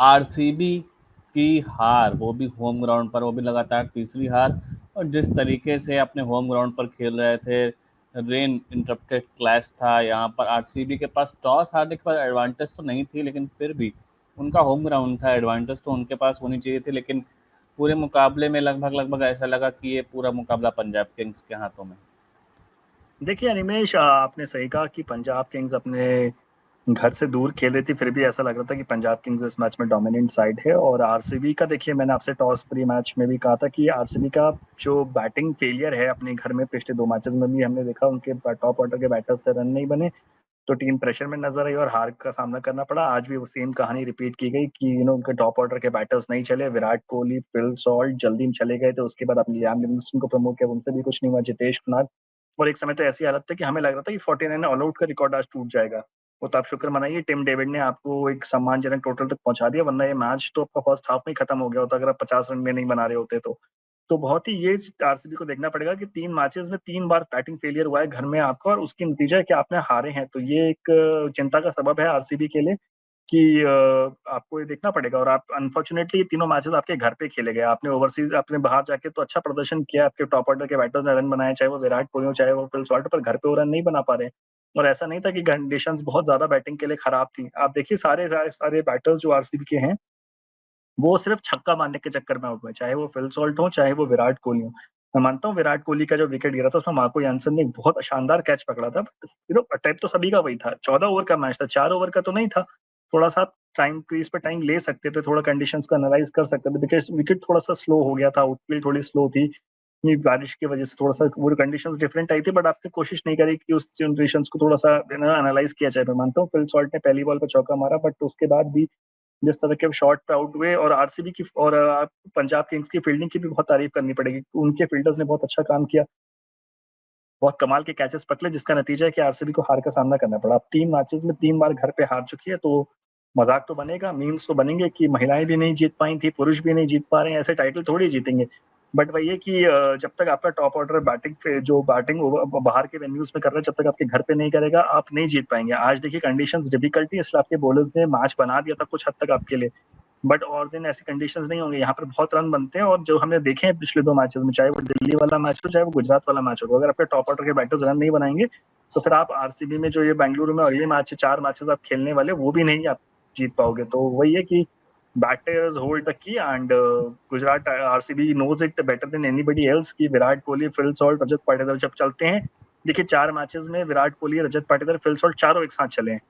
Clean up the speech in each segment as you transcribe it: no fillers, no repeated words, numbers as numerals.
RCB की हार, वो भी होम ग्राउंड पर, वो भी लगातार तीसरी हार। और जिस तरीके से अपने होम ग्राउंड पर खेल रहे थे, रेन इंटरप्टेड क्लैश था यहाँ पर। आरसीबी के पास टॉस हारने के बाद एडवांटेज तो नहीं थी, लेकिन फिर भी उनका होम ग्राउंड था, एडवांटेज तो उनके पास होनी चाहिए थी। लेकिन पूरे मुकाबले में लगभग लगभग ऐसा लगा कि ये पूरा मुकाबला पंजाब किंग्स के हाथों में। देखिए अनिमेश, आपने सही कहा कि पंजाब किंग्स अपने घर से दूर खेल रही थी, फिर भी ऐसा लग रहा था कि पंजाब किंग्स इस मैच में डोमिनेंट साइड है। और आरसीबी का देखिए, मैंने आपसे टॉस प्री मैच में भी कहा था कि आरसीबी का जो बैटिंग फेलियर है अपने घर में, पिछले 2 मैचेस में भी हमने देखा उनके टॉप ऑर्डर के बैटर्स से रन नहीं बने, तो टीम प्रेशर में नजर आई और हार का सामना करना पड़ा। आज भी वो सेम कहानी रिपीट की गई कि उनके टॉप ऑर्डर के बैटर्स नहीं चले। विराट कोहली, फिल सॉल्ट जल्दी में चले गए, तो उसके बाद अपने लियाम लिविंगस्टन को प्रमोट किया, उनसे भी कुछ नहीं हुआ, जितेश कुमार। और एक समय तो ऐसी हालत थी कि हमें लग रहा था कि 49 ऑल आउट का रिकॉर्ड आज टूट जाएगा। वो तो आप शुक्र मनाइए, टिम डेविड ने आपको एक सम्मानजनक टोटल तक पहुंचा दिया, वरना ये मैच तो आपका फर्स्ट हाफ में ही खत्म हो गया होता अगर आप 50 रन में नहीं बना रहे होते तो बहुत ही ये आरसीबी को देखना पड़ेगा कि 3 मैचेस में 3 बार बैटिंग फेलियर हुआ है घर में आपका, और उसकी नतीजा है कि आपने हारे हैं। तो ये एक चिंता का सबब है आरसीबी के लिए कि आपको ये देखना पड़ेगा। और आप अनफॉर्चुनेटली तीनों मैचेस आपके घर पे खेले गए, आपने ओवरसीज अपने बाहर जाके तो अच्छा प्रदर्शन किया, आपके टॉप ऑर्डर के बैटर्स ने रन बनाए, चाहे वो विराट कोहली हो चाहे वो फिल सॉल्ट, पर घर पे वो रन नहीं बना पा रहे। और ऐसा नहीं था कि कंडीशंस बहुत ज्यादा बैटिंग के लिए खराब थी। आप देखिए सारे सारे सारे बैटर्स जो आरसीबी के हैं वो सिर्फ छक्का मारने के चक्कर में आउट हुए, चाहे वो फिल सॉल्ट हो चाहे वो विराट कोहली हो। मैं मानता हूँ विराट कोहली का जो विकेट गिरा था उसमें मार्को यानसन ने एक बहुत शानदार कैच पकड़ा था, अटैक तो सभी का वही था। 14 ओवर का मैच था, 4 ओवर का तो नहीं था। थोड़ा सा टाइम क्रीज पे टाइम ले सकते थे, थोड़ा कंडीशंस को एनालाइज कर सकते थे, विकेट विकेट थोड़ा सा स्लो हो गया था, आउटफील्ड थोड़ी स्लो थी, इतनी बारिश की वजह से थोड़ा सा वो कंडीशंस डिफरेंट आई थी। बट आपने कोशिश नहीं करी कि उस कंडीशंस को थोड़ा सा एनालाइज किया जाए। मैं मानता हूँ फिल सॉल्ट ने पहली बॉल पर चौका मारा, बट उसके बाद भी जिस तरह के शॉट पे आउट हुए, और आरसीबी की और पंजाब किंग्स की फील्डिंग की भी बहुत तारीफ करनी पड़ेगी। उनके फील्डर्स ने बहुत अच्छा काम किया, बहुत कमाल के कैचेस पकड़े, जिसका नतीजा है कि आरसीबी को हार का सामना करना पड़ा। अब 3 मैचेस में 3 बार घर पे हार चुकी है, तो मजाक तो बनेगा, मीम्स तो बनेंगे कि महिलाएं भी नहीं जीत पाई थी, पुरुष भी नहीं जीत पा रहे हैं, ऐसे टाइटल थोड़ी जीतेंगे। बट वही है कि जब तक आपका टॉप ऑर्डर बैटिंग पे जो बैटिंग बाहर के वेन्यूज में कर रहा है, जब तक आपके घर पे नहीं करेगा आप नहीं जीत पाएंगे। आज देखिए कंडीशंस डिफिकल्टी, इसलिए आपके बॉलर्स ने मैच बना दिया था कुछ हद तक आपके लिए, बट और दिन ऐसी कंडीशंस नहीं होंगे। यहाँ पर बहुत रन बनते हैं, और जो हमने देखे हैं पिछले 2 मैचेस में, चाहे वो दिल्ली वाला मैच हो चाहे वो गुजरात वाला मैच हो, तो अगर आपके टॉप ऑर्डर के बैटर्स रन नहीं बनाएंगे तो फिर आप आरसीबी में जो ये बेंगलुरु में अगले मैच 4 मैचेस आप खेलने वाले वो भी नहीं आप जीत पाओगे। तो वही है कि batters hold the key, and Gujarat RCB knows it better than anybody else कि विराट कोहली, फिल सॉल्ट, रजत पाटीदार जब चलते हैं। देखिए 4 मैचेस में विराट कोहली, रजत पाटीदार, फिल सॉल्ट चारों एक साथ चले हैं,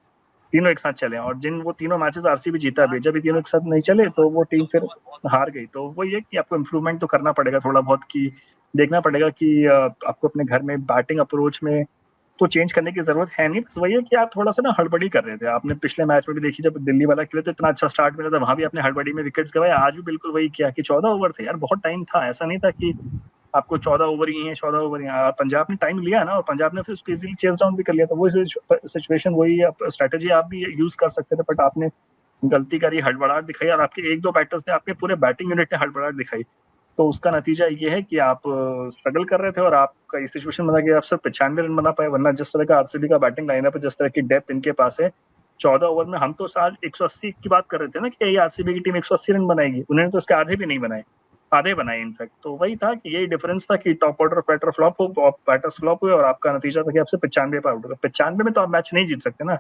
तीनों एक साथ चले, और जिन वो तीनों मैचेस आरसीबी जीता भी, जब ये तीनों एक साथ नहीं चले तो वो टीम फिर हार गई। तो वही है कि आपको इम्प्रूवमेंट तो करना पड़ेगा थोड़ा बहुत, कि देखना पड़ेगा कि आपको अपने घर में बैटिंग अप्रोच में तो चेंज करने की जरूरत है नहीं। बस वही है कि आप थोड़ा सा ना हड़बड़ी कर रहे थे। आपने पिछले मैच में भी देखी, जब दिल्ली वाला खेले तो इतना अच्छा स्टार्ट मिला था, वहां भी आपने हड़बड़ी में विकेट्स गवाए। आज भी बिल्कुल वही किया कि 14 ओवर थे यार, बहुत टाइम था, ऐसा नहीं था कि आपको 14 ओवर ही है, 14 ओवर ही है। पंजाब ने टाइम लिया ना, और पंजाब ने फिर उसको इजीली चेस डाउन भी कर लिया था। वो सिचुएशन वही स्ट्रेटेजी आप भी यूज कर सकते थे, बट आपने गलती करी, हड़बड़ाहट दिखाई, और आपके एक दो बैटर्स ने, आपके पूरे बैटिंग यूनिट ने हड़बड़ाहट दिखाई। तो उसका नतीजा ये है कि आप स्ट्रगल कर रहे थे, और आपका इस सिचुएशन बना कि आप सिर्फ 95 रन बना पाए। वरना जिस तरह का आरसीबी का बैटिंग लाइनअप है, जिस तरह की डेप्थ इनके पास है, 14 ओवर में हम तो आज 180 की बात कर रहे थे ना कि ये आरसीबी की टीम 180 रन बनाएगी, उन्होंने तो इसके आधे भी नहीं बनाए, आधे बनाए इनफैक्ट। तो वही था कि यही डिफरेंस था कि टॉप ऑर्डर बैटर फ्लॉप हो, बैटर्स फ्लॉप हुए, और आपका नतीजा था कि आपसे 95 पर आउट हो गए। 95 में तो आप मैच नहीं जीत सकते ना।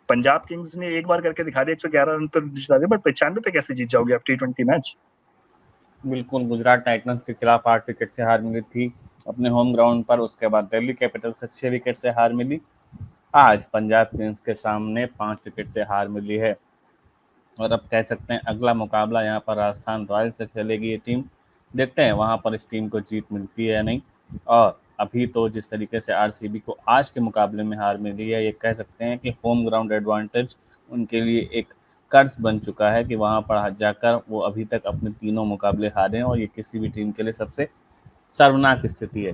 पंजाब किंग्स ने एक बार करके दिखा दिया 111 रन पर जिता दिया, बट 95 पे कैसे जीत जाओगे आप T20 मैच। बिल्कुल, गुजरात टाइटंस के खिलाफ 8 विकेट से हार मिली थी अपने होम ग्राउंड पर। उसके बाद दिल्ली कैपिटल्स से 6 विकेट से हार मिली। आज पंजाब किंग्स के सामने 5 विकेट से हार मिली है। और अब कह सकते हैं अगला मुकाबला यहाँ पर राजस्थान रॉयल्स से खेलेगी ये टीम। देखते हैं वहाँ पर इस टीम को जीत मिलती है या नहीं। और अभी तो जिस तरीके से आरसीबी को आज के मुकाबले में हार मिली है, ये कह सकते हैं कि होम ग्राउंड एडवांटेज उनके लिए एक कर्ज बन चुका है कि वहाँ पर जाकर वो अभी तक अपने तीनों मुकाबले हारे हैं, और ये किसी भी टीम के लिए सबसे शर्मनाक स्थिति है।